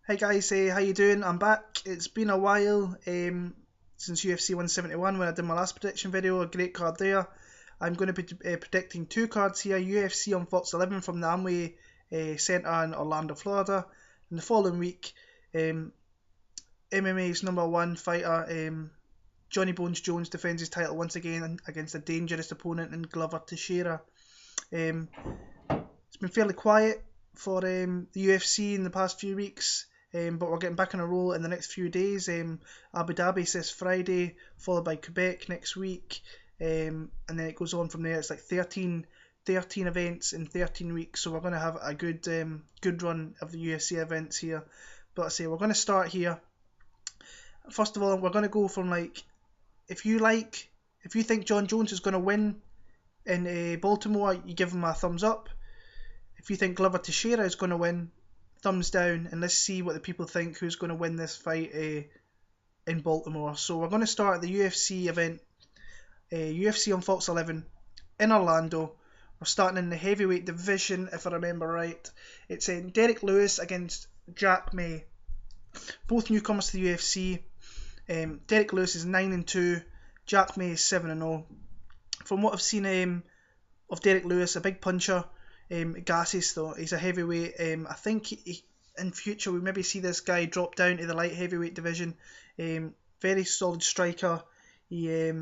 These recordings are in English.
Hey guys, how you doing? I'm back. It's been a while since UFC 171 when I did my last prediction video. A great card there. I'm going to be predicting two cards here. UFC on Fox 11 from the Amway Centre in Orlando, Florida. And the following week, MMA's #1 fighter, Johnny Bones Jones, defends his title once again against a dangerous opponent in Glover Teixeira. It's been fairly quiet for the UFC in the past few weeks. But we're getting back on a roll in the next few days. Abu Dhabi this Friday, followed by Quebec next week, and then it goes on from there. It's like 13 events in 13 weeks, so we're going to have a good run of the UFC events here. But I say we're going to start here. First of all, we're going to go from if you think Jon Jones is going to win in Baltimore, you give him a thumbs up. If you think Glover Teixeira is going to win, thumbs down, and let's see what the people think who's going to win this fight in Baltimore. So we're going to start the UFC event, UFC on Fox 11 in Orlando. We're starting in the heavyweight division, if I remember right. It's Derek Lewis against Jack May, both newcomers to the UFC. Derek Lewis is 9-2, Jack May is 7-0. From what I've seen of Derek Lewis, a big puncher. Gases though, he's a heavyweight. I think in future we maybe see this guy drop down to the light heavyweight division. Very solid striker. He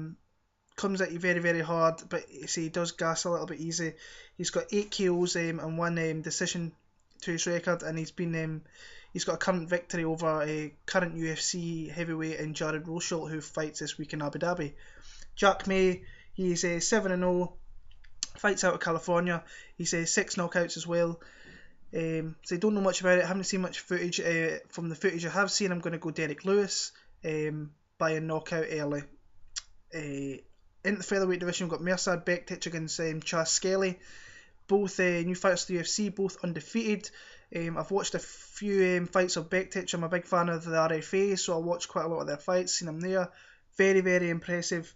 comes at you very, very hard, but he does gas a little bit easy. He's got 8 KOs and 1 decision to his record, and he's got a current victory over a current UFC heavyweight in Jared Rosholt, who fights this week in Abu Dhabi. Jack May, he's 7-0. Fights out of California. He's 6 knockouts as well. So I don't know much about it. I haven't seen much footage. From the footage I have seen, I'm going to go Derek Lewis by a knockout early. In the featherweight division, we've got Mirsad Bektic against Chas Skelly. Both new fighters to the UFC, both undefeated. I've watched a few fights of Bektic. I'm a big fan of the RFA, so I watched quite a lot of their fights, seen them there. Very, very impressive.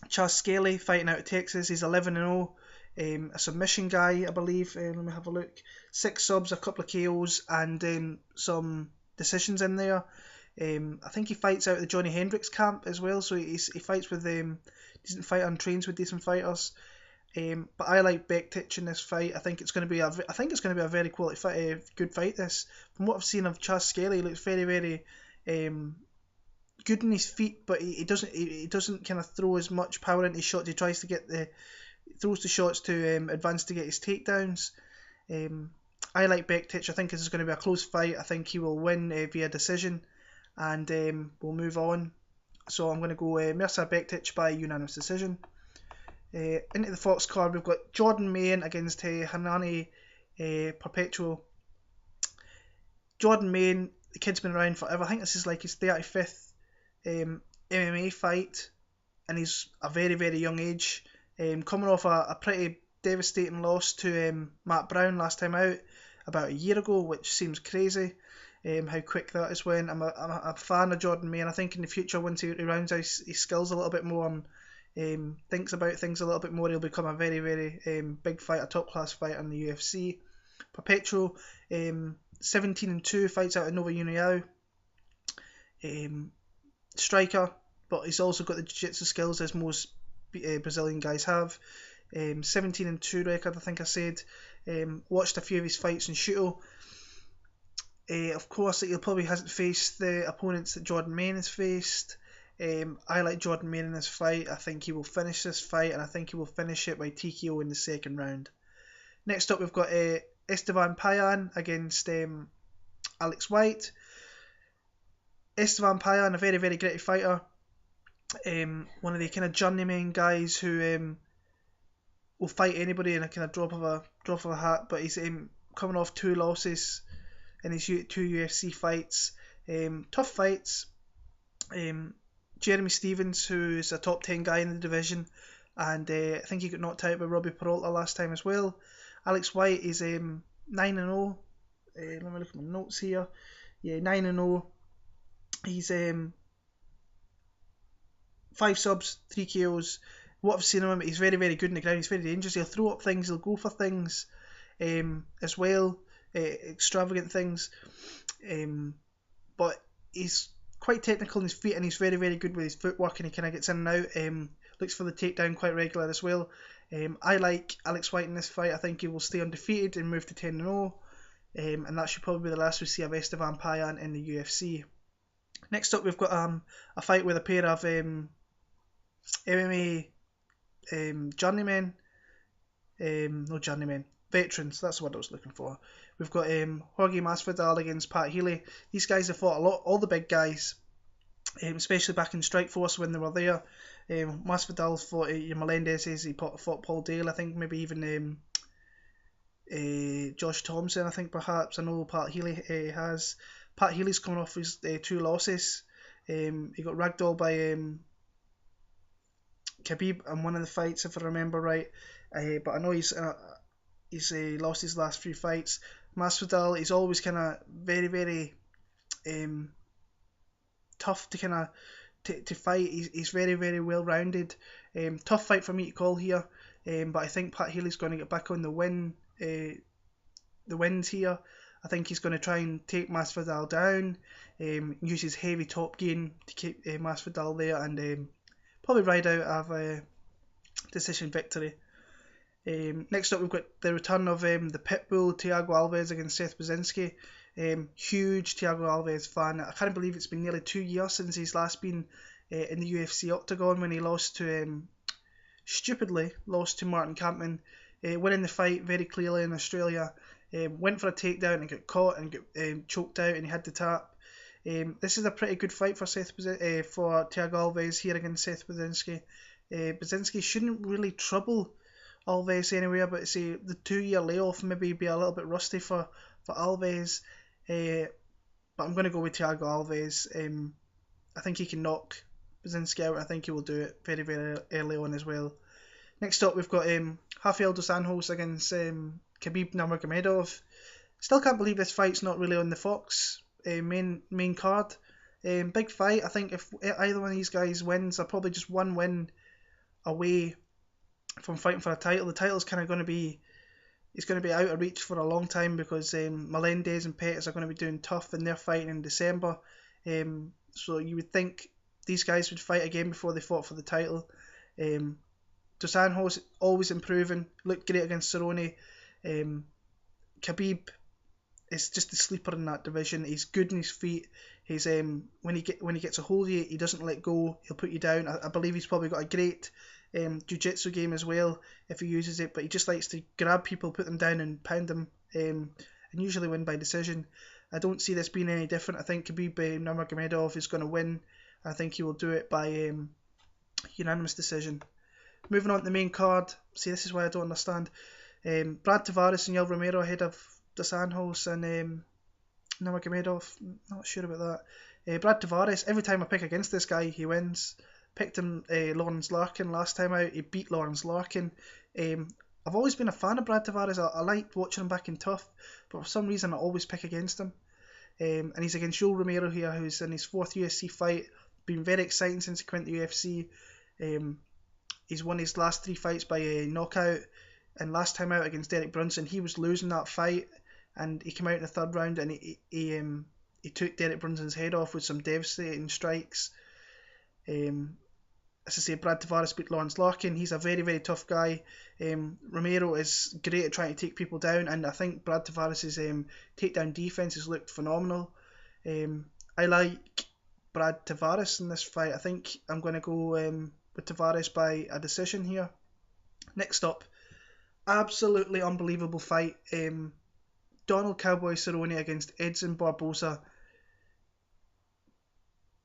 Chas Skelly fighting out of Texas, he's 11-0, a submission guy, I believe. Let me have a look. 6 subs, a couple of KOs, and some decisions in there. I think he fights out of the Johnny Hendricks camp as well, so he fights with decent fighter and trains with decent fighters. But I like Bektic in this fight. I think it's going to be a very quality fight, good fight. This, from what I've seen of Chas Skelly, he looks very, very good in his feet, but he doesn't kind of throw as much power into his shots. He tries to throws the shots to advance to get his takedowns. I like Bektic. I think this is going to be a close fight. I think he will win via decision, and we'll move on. So I'm going to go Mirsad Bektic by unanimous decision. Into the Fox card, we've got Jordan Main against Hernani Perpetual. Jordan Main, the kid's been around forever. I think this is like his 35th MMA fight, and he's a very, very young age, coming off a pretty devastating loss to Matt Brown last time out about a year ago, which seems crazy how quick that has went. I'm a fan of Jordan May, and I think in the future, once he rounds out his skills a little bit more and thinks about things a little bit more, he'll become a very, very big fighter, top class fighter in the UFC. Perpetual, 17-2, fights out of Nova União. Striker, but he's also got the jiu-jitsu skills as most Brazilian guys have. 17-2 record, I think I said. Watched a few of his fights in Shooto. Of course, he probably hasn't faced the opponents that Jordan Main has faced. I like Jordan Main in this fight. I think he will finish this fight, and I think he will finish it by TKO in the second round. Next up, we've got Esteban Payan against Alex White. Esteban Payan, a very, very gritty fighter. One of the kind of journeyman guys who will fight anybody in a kind of drop of a hat. But he's coming off 2 losses in his 2 UFC fights. Tough fights. Jeremy Stevens, who is a top 10 guy in the division, and I think he got knocked out by Robbie Peralta last time as well. Alex White is 9-0. Let me look at my notes here. Yeah, 9-0. He's 5 subs, 3 KOs. What I've seen of him, he's very, very good in the ground. He's very dangerous. He'll throw up things, he'll go for things as well. extravagant things. But he's quite technical on his feet, and he's very, very good with his footwork, and he kind of gets in and out. Looks for the takedown quite regular as well. I like Alex White in this fight. I think he will stay undefeated and move to 10-0. And that should probably be the last we see of Esteban Payan in the UFC. Next up, we've got a fight with a pair of MMA journeymen. No journeymen, veterans. That's what I was looking for. We've got Jorge Masvidal against Pat Healy. These guys have fought a lot, all the big guys, especially back in Strikeforce when they were there. Masvidal fought Melendez, he fought Paul Dale, I think maybe even Josh Thompson, I think perhaps. I know Pat Healy has. Pat Healy's coming off his 2 losses. He got ragdolled by Khabib in one of the fights, if I remember right. But I know he's lost his last 3 fights. Masvidal, he's always kind of very, very tough to kind of to fight. He's very, very well rounded. Tough fight for me to call here. But I think Pat Healy's going to get back on the wins here. I think he's going to try and take Masvidal down, use his heavy top game to keep Masvidal there, and probably ride out of a decision victory. Next up, we've got the return of the Pitbull Thiago Alves against Seth Brzezinski. Huge Thiago Alves fan. I can't believe it's been nearly 2 years since he's last been in the UFC octagon, when he lost to stupidly lost to Martin Kampmann, winning the fight very clearly in Australia. Went for a takedown and got caught and got choked out, and he had to tap. This is a pretty good fight for for Thiago Alves here against Seth Brzezinski. Brzezinski shouldn't really trouble Alves anywhere, but see, the 2-year layoff maybe be a little bit rusty for Alves. But I'm going to go with Thiago Alves. I think he can knock Brzezinski out. I think he will do it very, very early on as well. Next up, we've got Rafael dos Anjos against Khabib Nurmagomedov. Still can't believe this fight's not really on the Fox main card. Big fight. I think if either one of these guys wins, they're probably just one win away from fighting for a title. The title's kind of going to be out of reach for a long time, because Melendez and Pettis are going to be doing tough and they're fighting in December. So you would think these guys would fight again before they fought for the title. Dos Anjos always improving, looked great against Cerrone. Khabib is just a sleeper in that division. He's good on his feet. He's when he gets a hold of you, he doesn't let go. He'll put you down. I believe he's probably got a great jiu-jitsu game as well if he uses it, but he just likes to grab people, put them down and pound them, and usually win by decision. I don't see this being any different. I think Khabib Nurmagomedov is going to win. I think he will do it by unanimous decision. Moving on to the main card. See, this is why I don't understand. Brad Tavares and Yoel Romero ahead of Dos Anjos and Nurmagomedov. Not sure about that. Brad Tavares, every time I pick against this guy, he wins. Picked him Lawrence Larkin last time out. He beat Lawrence Larkin. I've always been a fan of Brad Tavares. I liked watching him back in Tough, but for some reason I always pick against him. And he's against Yoel Romero here, who's in his 4th UFC fight. Been very exciting since he went to the UFC. He's won his last 3 fights by a knockout, and last time out against Derek Brunson, he was losing that fight, and he came out in the 3rd round and he took Derek Brunson's head off with some devastating strikes. As I say, Brad Tavares beat Lawrence Larkin. He's a very, very tough guy. Romero is great at trying to take people down, and I think Brad Tavares' takedown defense has looked phenomenal. I like Brad Tavares in this fight. I think I'm going to go with Tavares by a decision here. Next up, absolutely unbelievable fight. Donald Cowboy Cerrone against Edson Barboza.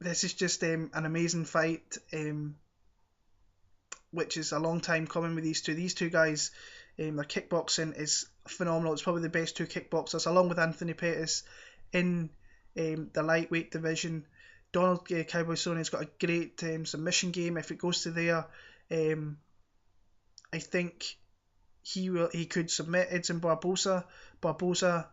This is just an amazing fight, which is a long time coming with these two. These two guys, their kickboxing is phenomenal. It's probably the best 2 kickboxers, along with Anthony Pettis, in the lightweight division. Donald Cowboy Cerrone's got a great submission game. If it goes to there, I think he could submit Edson Barboza. Barboza,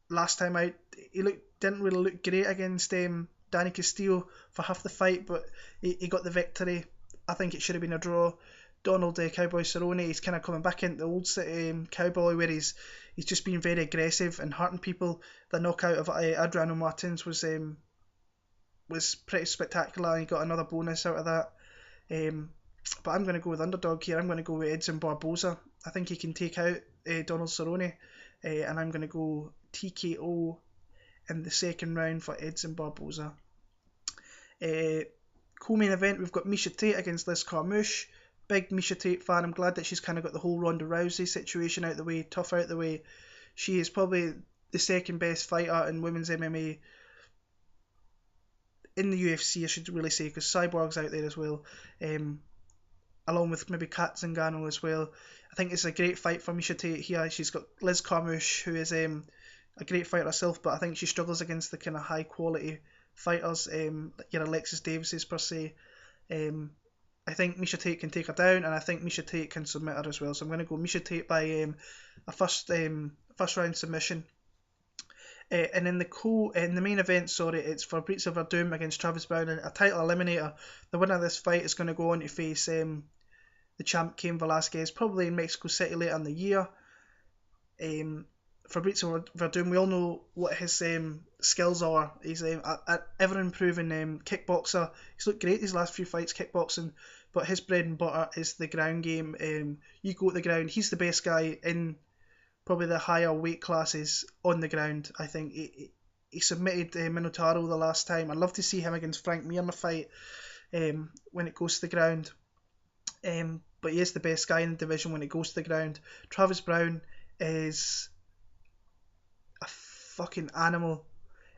last time out, didn't really look great against Danny Castillo for half the fight, but he got the victory. I think it should have been a draw. Donald Cowboy Cerrone. He's kind of coming back into the old Cowboy, where he's just been very aggressive and hurting people. The knockout of Adriano Martins was pretty spectacular, and he got another bonus out of that. But I'm going to go with underdog here. I'm going to go with Edson Barboza. I think he can take out Donald Cerrone, and I'm going to go TKO in the second round for Edson Barboza. Co-main event, we've got Miesha Tate against Liz Carmouche. Big Miesha Tate fan. I'm glad that she's kind of got the whole Ronda Rousey situation out the way, tough out the way. She is probably the second best fighter in women's MMA in the UFC, I should really say, because Cyborg's out there as well, along with maybe Kat Zingano as well. I think it's a great fight for Miesha Tate here. She's got Liz Carmouche, who is a great fighter herself, but I think she struggles against the kind of high quality fighters, like your Alexis Davises per se. I think Miesha Tate can take her down, and I think Miesha Tate can submit her as well. So I'm going to go Miesha Tate by a first round submission. And in the main event, it's Fabricio Werdum against Travis Browne, a title eliminator. The winner of this fight is going to go on to face the champ Cain Velasquez, probably in Mexico City later in the year. Fabricio Werdum, we all know what his skills are. He's an ever-improving kickboxer. He's looked great these last few fights kickboxing, but his bread and butter is the ground game. You go to the ground. He's the best guy in probably the higher weight classes on the ground. I think he submitted Minotauro the last time. I'd love to see him against Frank Mir in a fight when it goes to the ground. But he is the best guy in the division when it goes to the ground. Travis Browne is a fucking animal.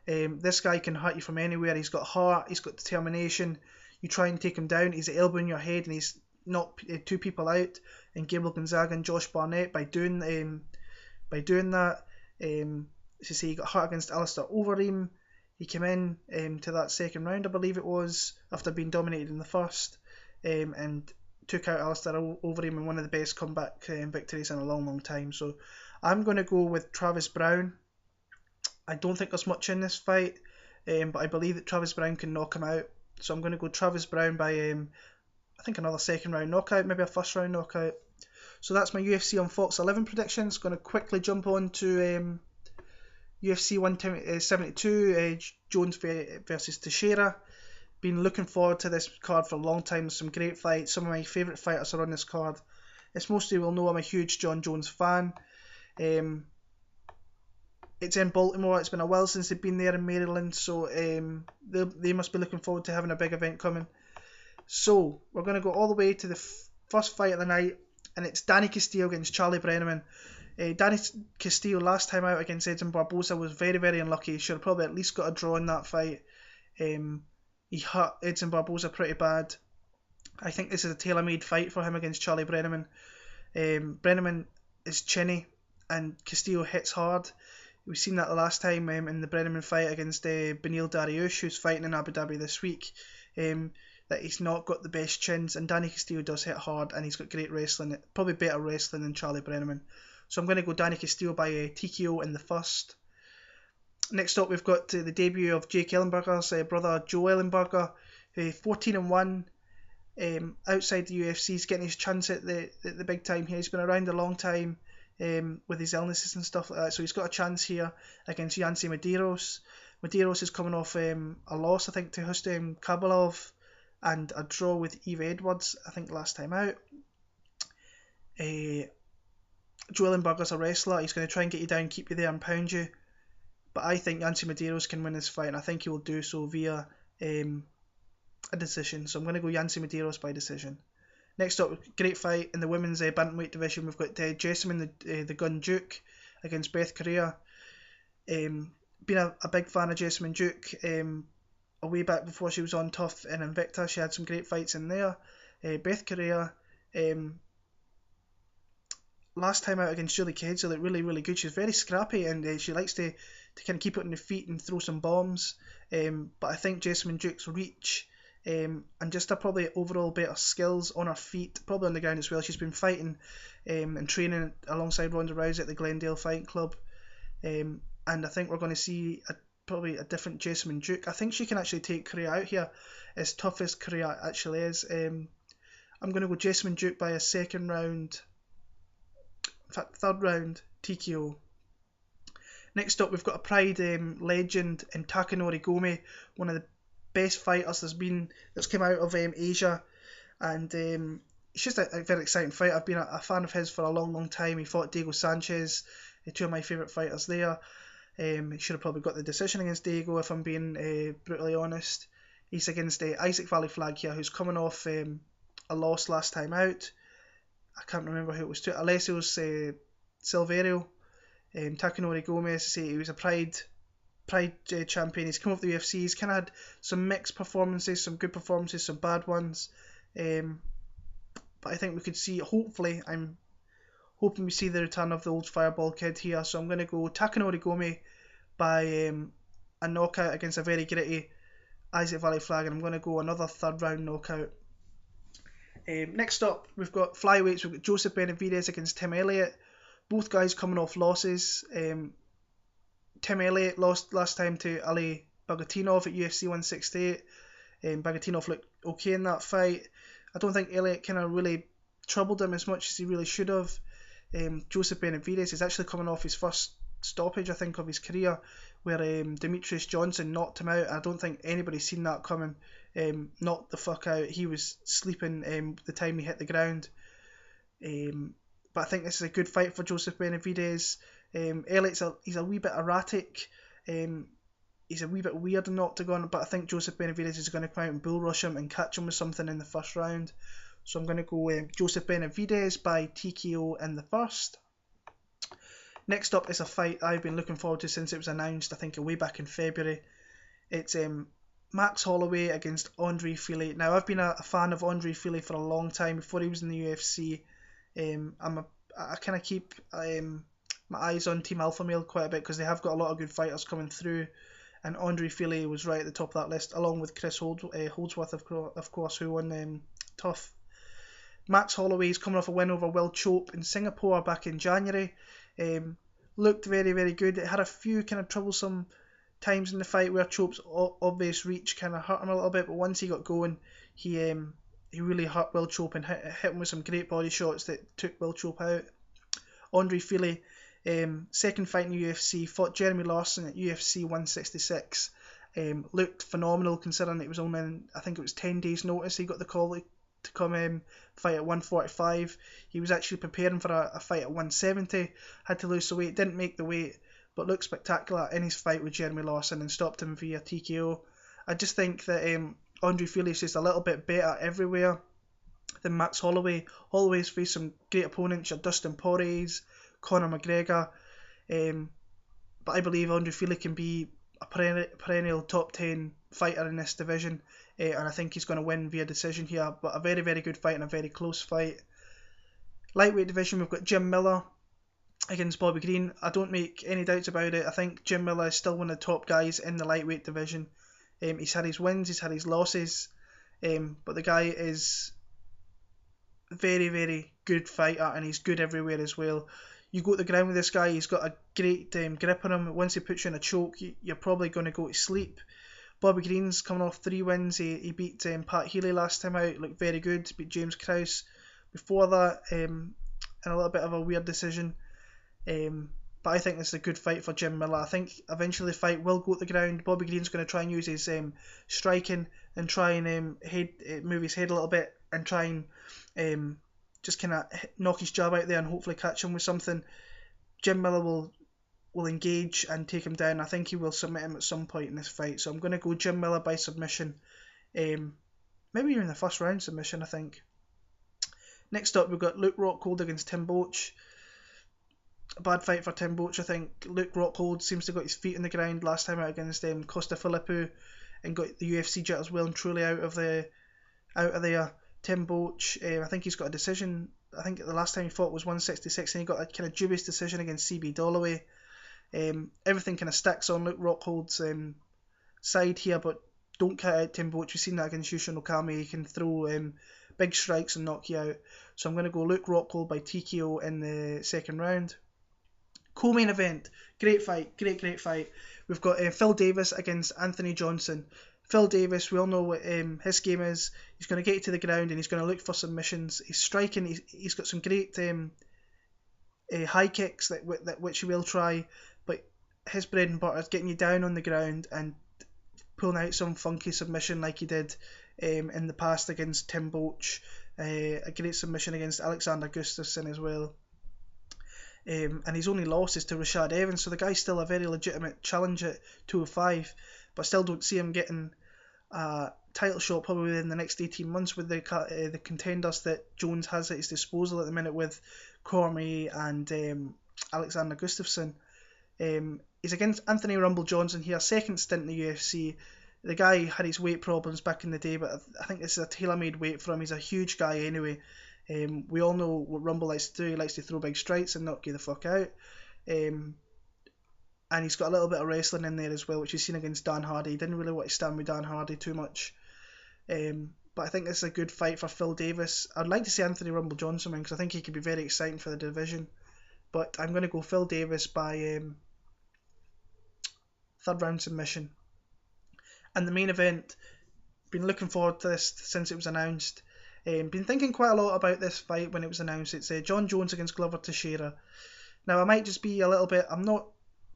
This guy can hurt you from anywhere. He's got heart, he's got determination. You try and take him down, he's an elbow in your head, and he's knocked two people out, and Gabriel Gonzaga and Josh Barnett by doing that. As you say, he got hurt against Alistair Overeem. He came in to that second round, I believe it was, after being dominated in the first, and took out Alistair Overeem in one of the best comeback victories in a long time. So I'm going to go with Travis Browne. I don't think there's much in this fight, but I believe that Travis Browne can knock him out. So I'm going to go Travis Browne by, I think, another second round knockout, maybe a first round knockout. So that's my UFC on Fox 11 predictions. Going to quickly jump on to UFC 172, Jones versus Teixeira. Been looking forward to this card for a long time. Some great fights. Some of my favourite fighters are on this card. As most of you will know, I'm a huge Jon Jones fan. It's in Baltimore. It's been a while since they've been there in Maryland, so they must be looking forward to having a big event coming. So we're going to go all the way to the first fight of the night, and it's Danny Castillo against Charlie Brenneman. Danny Castillo last time out against Edson Barboza was very, very unlucky. He should have probably at least got a draw in that fight. He hurt Edson Barboza pretty bad. I think this is a tailor-made fight for him against Charlie Brenneman. Brenneman is chinny, and Castillo hits hard. We've seen that the last time in the Brenneman fight against Beneil Dariush, who's fighting in Abu Dhabi this week, that he's not got the best chins, and Danny Castillo does hit hard, and he's got great wrestling, probably better wrestling than Charlie Brenneman. So I'm going to go Danny Castillo by TKO in the first. Next up, we've got the debut of Jake Ellenberger's brother Joe Ellenberger, 14-1. Outside the UFC, he's getting his chance at the big time here. He's been around a long time with his illnesses and stuff like that, so he's got a chance here against Yancy Medeiros. Medeiros is coming off a loss, I think, to Hussein Kabalov, and a draw with Eve Edwards, I think, last time out. Joe Ellenberger's a wrestler. He's going to try and get you down, keep you there, and pound you. But I think Yancy Medeiros can win this fight, and I think he will do so via a decision. So I'm going to go Yancy Medeiros by decision. Next up, great fight in the women's bantamweight division. We've got Jessamine the Gun Duke against Beth Correa. Been a big fan of Jessamine Duke. A way back before she was on Tough and Invicta, she had some great fights in there. Beth Correa, last time out against Julie Kedge, looked really, really good. She's very scrappy, and she likes to kind of keep it on the feet and throw some bombs. But I think Jessamine Duke's reach and just probably overall better skills on her feet, probably on the ground as well. She's been fighting and training alongside Ronda Rousey at the Glendale Fight Club. And I think we're going to see probably a different Jessamine Duke. I think she can actually take Correa out here, as tough as Correa actually is. I'm going to go Jessamine Duke by a third round TKO. Next up, we've got a Pride legend in Takanori Gomi, one of the best fighters that's come out of Asia, and it's just a very exciting fight. I've been a fan of his for a long time. He fought Diego Sanchez, two of my favourite fighters there. He should have probably got the decision against Diego, if I'm being brutally honest. He's against Isaac Valley Flag here, who's coming off a loss last time out. I can't remember who it was to. Alessio Silverio. Takanori Gomi, as I say, he was a Pride champion. He's come off the UFC. He's kind of had some mixed performances, some good performances, some bad ones. But I think we could see, hopefully, I'm hoping we see the return of the old Fireball Kid here. So I'm going to go Takanori Gomi by a knockout against a very gritty Isaac Valley Flag, and I'm going to go another third round knockout. Next up, we've got flyweights. We've got Joseph Benavidez against Tim Elliott. Both guys coming off losses. Tim Elliott lost last time to Ali Bagatinov at UFC 168. Bagatinov looked okay in that fight. I don't think Elliott kind of really troubled him as much as he really should have. Joseph Benavidez is actually coming off his first stoppage, I think, of his career, where Demetrius Johnson knocked him out. I don't think anybody's seen that coming. Knocked the fuck out. He was sleeping the time he hit the ground. But I think this is a good fight for Joseph Benavidez. Elliott's he's a wee bit erratic. He's a wee bit weird in octagon, but I think Joseph Benavidez is going to come out and bull rush him and catch him with something in the first round. So I'm going to go Joseph Benavidez by TKO in the first. Next up is a fight I've been looking forward to since it was announced, I think way back in February. It's Max Holloway against Andre Fili. Now, I've been a fan of Andre Fili for a long time, before he was in the UFC. I kind of keep my eyes on Team Alpha Male quite a bit, because they have got a lot of good fighters coming through, and Andre Fili was right at the top of that list, along with Chris Holdsworth, of course, who won Tough. Max Holloway is coming off a win over Will Chope in Singapore back in January. Looked very, very good. It had a few kind of troublesome times in the fight where Chope's obvious reach kind of hurt him a little bit, but once he got going, he really hurt Will Chope and hit him with some great body shots that took Will Chope out. Andre Fili, second fight in the UFC, fought Jeremy Larson at UFC 166. Looked phenomenal, considering it was only, I think it was 10 days notice he got the call to come fight at 145. He was actually preparing for a fight at 170, had to lose the weight, didn't make the weight, but looked spectacular in his fight with Jeremy Larson and stopped him via TKO. I just think that Andre Fili is just a little bit better everywhere than Max Holloway. Holloway's faced some great opponents, your Dustin Poirier, Conor McGregor, but I believe Andre Fili can be a perennial top 10 fighter in this division, and I think he's going to win via decision here, but a very, very good fight and a very close fight. Lightweight division, we've got Jim Miller against Bobby Green. I don't make any doubts about it. I think Jim Miller is still one of the top guys in the lightweight division. He's had his wins, he's had his losses, but the guy is a very, very good fighter, and he's good everywhere as well. You go to the ground with this guy, he's got a great grip on him. Once he puts you in a choke, you're probably going to go to sleep. Bobby Green's coming off 3 wins. He beat Pat Healy last time out, looked very good. Beat James Krause before that, in a little bit of a weird decision. But I think this is a good fight for Jim Miller. I think eventually the fight will go to the ground. Bobby Green's going to try and use his striking and try and move his head a little bit and try and just kind of knock his jab out there and hopefully catch him with something. Jim Miller will engage and take him down. I think he will submit him at some point in this fight. So I'm going to go Jim Miller by submission. Maybe even the first round submission, I think. Next up, we've got Luke Rockhold against Tim Boetsch. A bad fight for Tim Boetsch, I think. Luke Rockhold seems to have got his feet on the ground last time out against Costa Philippou, and got the UFC jitters well and truly out of there. Tim Boetsch, I think he's got a decision. I think the last time he fought was 166, and he got a kind of dubious decision against CB Dollaway. Everything kind of sticks on Luke Rockhold's side here, but don't cut out Tim Boetsch. We've seen that against Yushin Okami. He can throw big strikes and knock you out. So I'm going to go Luke Rockhold by TKO in the second round. Co-main event, great fight, great fight. We've got Phil Davis against Anthony Johnson. Phil Davis, we all know what his game is. He's going to get you to the ground and he's going to look for submissions. He's striking. He's got some great high kicks that which he will try, but his bread and butter is getting you down on the ground and pulling out some funky submission like he did in the past against Tim Boetsch. A great submission against Alexander Gustafsson as well. And his only loss is to Rashad Evans, so the guy's still a very legitimate challenge at 205, but I still don't see him getting a title shot probably within the next 18 months with the contenders that Jones has at his disposal at the minute with Cormier and Alexander Gustafsson. He's against Anthony Rumble Johnson here, second stint in the UFC. The guy had his weight problems back in the day, but I think this is a tailor-made weight for him. He's a huge guy anyway. We all know what Rumble likes to do. He likes to throw big strikes and knock you the fuck out. And he's got a little bit of wrestling in there as well, which you've seen against Dan Hardy. He didn't really want to stand with Dan Hardy too much. But I think this is a good fight for Phil Davis. I'd like to see Anthony Rumble Johnson win because I think he could be very exciting for the division. But I'm going to go Phil Davis by third round submission. And the main event, been looking forward to this since it was announced. Been thinking quite a lot about this fight when it was announced. It's Jon Jones against Glover Teixeira. Now I might just be a little bit, I'm not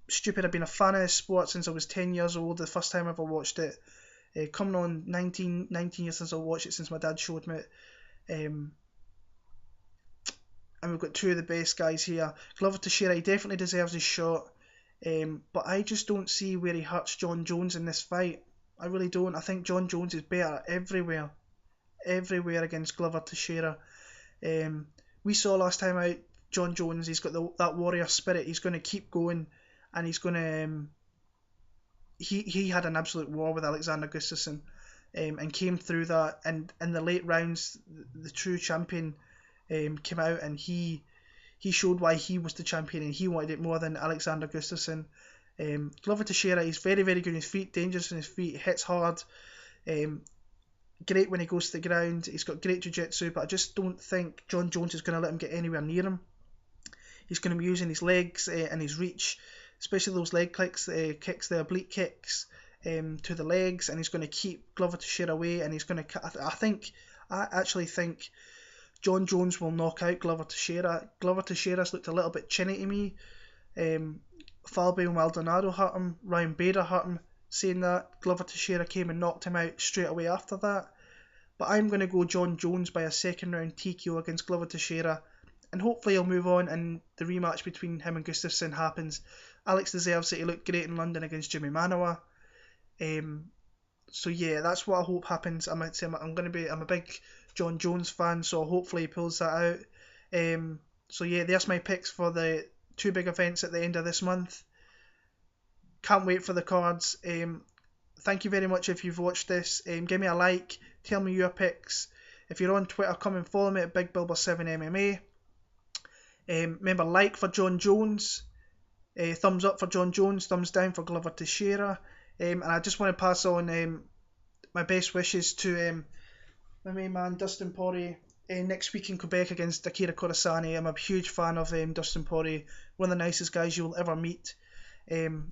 stupid, I've been a fan of this sport since I was 10 years old, the first time I ever watched it. Coming on 19 years since I watched it, since my dad showed me it. And we've got two of the best guys here. Glover Teixeira, he definitely deserves his shot. But I just don't see where he hurts Jon Jones in this fight. I really don't. I think Jon Jones is better everywhere against Glover Teixeira. We saw last time out Jon Jones, he's got that warrior spirit. He's going to keep going, and he's going to he had an absolute war with Alexander Gustafsson, and came through that, and in the late rounds the true champion came out, and he showed why he was the champion and he wanted it more than Alexander Gustafsson. Glover Teixeira, he's very, very good on his feet, dangerous on his feet, hits hard, great when he goes to the ground, he's got great jiu-jitsu, but I just don't think Jon Jones is going to let him get anywhere near him. He's going to be using his legs and his reach, especially those leg kicks, the oblique kicks to the legs, and he's going to keep Glover Teixeira away, and he's going to, I actually think Jon Jones will knock out Glover Teixeira. Glover Teixeira's looked a little bit chinny to me. Fabio Maldonado hurt him, Ryan Bader hurt him, saying that Glover Teixeira came and knocked him out straight away after that. But I'm going to go Jon Jones by a second round TKO against Glover Teixeira, and hopefully he'll move on and the rematch between him and Gustafsson happens. Alex deserves it. He looked great in London against Jimmy Manoa. So yeah, that's what I hope happens. I'm a big Jon Jones fan, so hopefully he pulls that out. So yeah, there's my picks for the two big events at the end of this month. Can't wait for the cards. Thank you very much if you've watched this. Give me a like, tell me your picks. If you're on Twitter, come and follow me at BigBilber7MMA. Remember, like for Jon Jones, thumbs up for Jon Jones, thumbs down for Glover Teixeira. And I just want to pass on my best wishes to my main man Dustin Poirier next week in Quebec against Akira Kurosane. I'm a huge fan of Dustin Poirier, one of the nicest guys you'll ever meet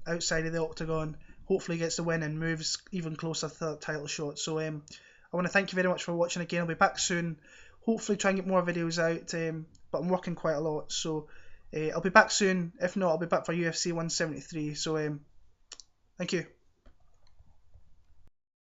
outside of the octagon. Hopefully he gets the win and moves even closer to that title shot. So I want to thank you very much for watching again. I'll be back soon, hopefully try and get more videos out, but I'm working quite a lot, so I'll be back soon. If not, I'll be back for UFC 173. So thank you.